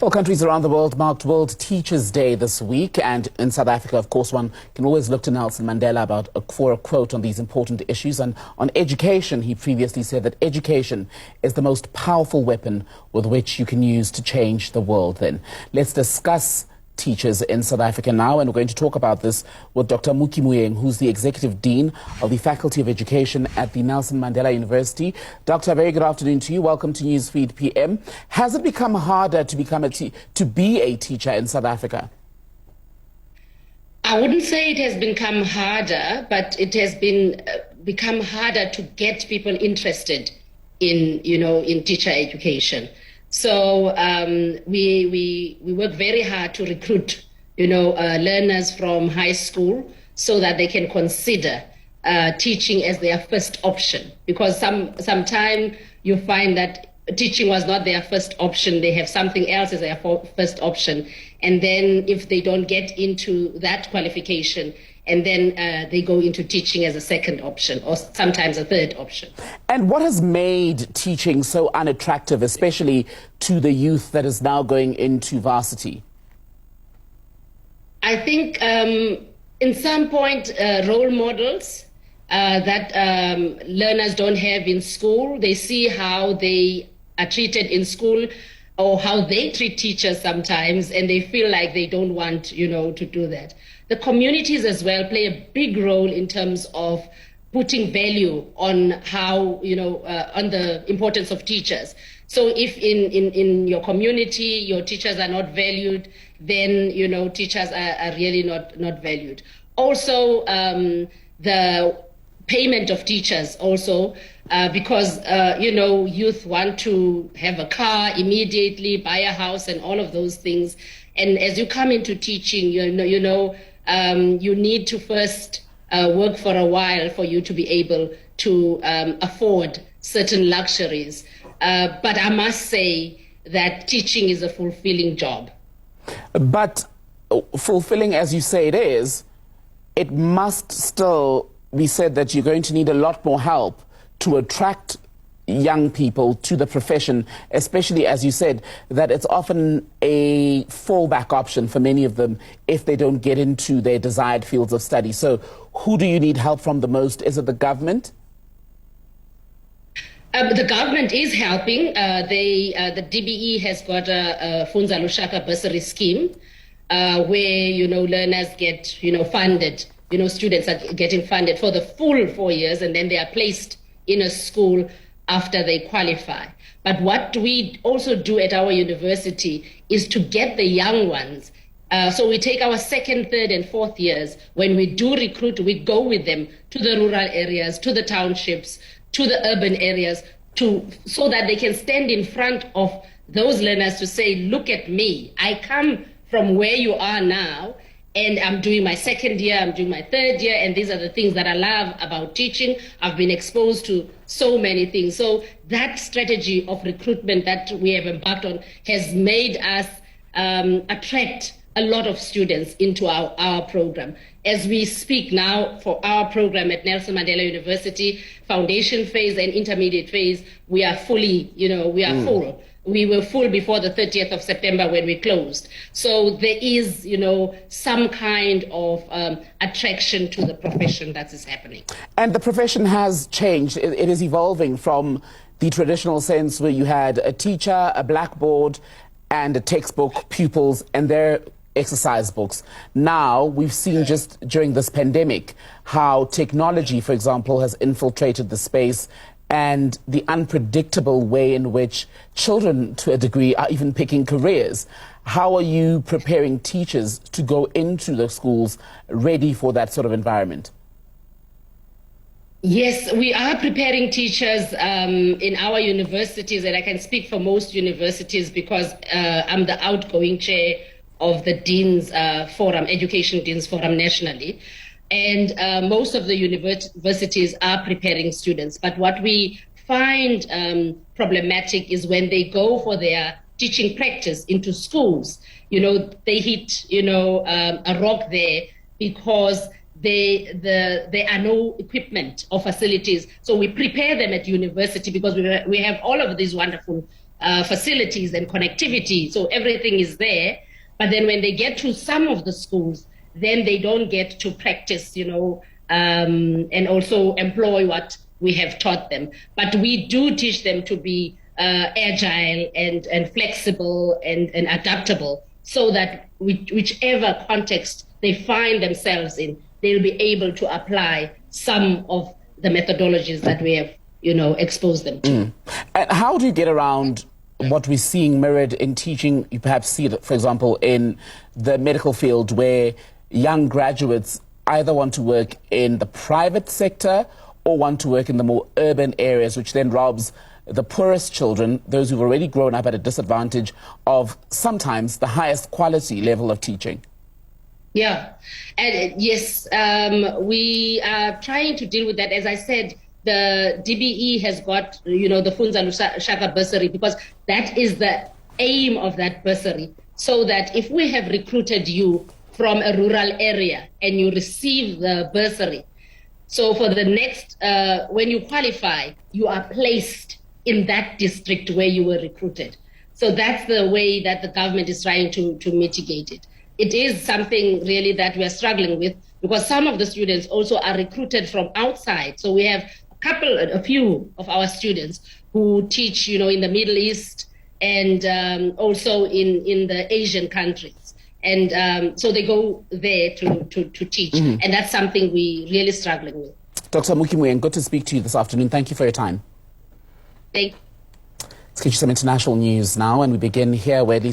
Well, countries around the world marked World Teachers' Day this week, and in South Africa, of course, one can always look to Nelson Mandela for a quote on these important issues. And on education, he previously said that education is the most powerful weapon with which you can use to change the world. Then let's discuss teachers in South Africa now, and we're going to talk about this with Dr. Muki Moeng, who's the Executive Dean of the Faculty of Education at the Nelson Mandela University. Doctor, very good afternoon to you. Welcome to Newsfeed PM. Has it become harder to be a teacher in South Africa? I wouldn't say it has become harder, but it has become harder to get people interested in teacher education. So we work very hard to recruit, learners from high school so that they can consider teaching as their first option. Because sometimes you find that teaching was not their first option. They have something else as their first option. And then if they don't get into that qualification, and then they go into teaching as a second option or sometimes a third option. And what has made teaching so unattractive, especially to the youth that is now going into varsity? I think in some point, role models that learners don't have in school. They see how they are treated in school or how they treat teachers sometimes, and they feel like they don't want, to do that. The communities as well play a big role in terms of putting value on how, on the importance of teachers. So if in your community, your teachers are not valued, then, teachers are really not valued. Also, the payment of teachers also, because, youth want to have a car immediately, buy a house and all of those things. And as you come into teaching, you need to first work for a while for you to be able to afford certain luxuries. But I must say that teaching is a fulfilling job. But fulfilling, as you say it must still be said that you're going to need a lot more help to attract young people to the profession, especially, as you said, that it's often a fallback option for many of them if they don't get into their desired fields of study. So who do you need help from the most? Is it the government? The government is helping. The DBE has got a Funza Lushaka bursary scheme where, learners get, funded. Students are getting funded for the full 4 years, and then they are placed in a school after they qualify. But what we also do at our university is to get the young ones. So we take our second, third, and fourth years. When we do recruit, we go with them to the rural areas, to the townships, to the urban areas, so that they can stand in front of those learners to say, look at me, I come from where you are now, and I'm doing my second year, I'm doing my third year, and these are the things that I love about teaching. I've been exposed to so many things. So that strategy of recruitment that we have embarked on has made us attract a lot of students into our program. As we speak now for our program at Nelson Mandela University, foundation phase and intermediate phase, we are fully, full. We were full before the 30th of September when we closed. So there is, some kind of attraction to the profession that is happening. And the profession has changed. It is evolving from the traditional sense where you had a teacher, a blackboard, and a textbook, pupils, and their exercise books. Now, we've seen just during this pandemic how technology, for example, has infiltrated the space, and the unpredictable way in which children, to a degree, are even picking careers. How are you preparing teachers to go into the schools ready for that sort of environment? Yes, we are preparing teachers in our universities, and I can speak for most universities because I'm the outgoing chair of the Dean's Forum, Education Dean's Forum nationally. And most of the universities are preparing students. But what we find problematic is when they go for their teaching practice into schools, they hit, a rock there because there are no equipment or facilities. So we prepare them at university because we have all of these wonderful facilities and connectivity. So everything is there. But then when they get to some of the schools, then they don't get to practice, and also employ what we have taught them. But we do teach them to be agile and flexible and adaptable, so that whichever context they find themselves in, they'll be able to apply some of the methodologies that we have, exposed them to. And how do you get around what we're seeing mirrored in teaching? You perhaps see it, for example, in the medical field, where young graduates either want to work in the private sector or want to work in the more urban areas, which then robs the poorest children, those who've already grown up at a disadvantage, of sometimes the highest quality level of teaching. Yeah, and yes, we are trying to deal with that. As I said, the DBE has got, the Funza Lushaka bursary, because that is the aim of that bursary. So that if we have recruited you from a rural area and you receive the bursary, so for the next, when you qualify, you are placed in that district where you were recruited. So that's the way that the government is trying to mitigate it. It is something really that we are struggling with, because some of the students also are recruited from outside. So we have a few of our students who teach, in the Middle East and also in the Asian countries. And so they go there to teach. And that's something we're really struggling with. Dr. Muki Moeng, good to speak to you this afternoon. Thank you for your time. Thank you. Let's get you some international news now, and we begin here where the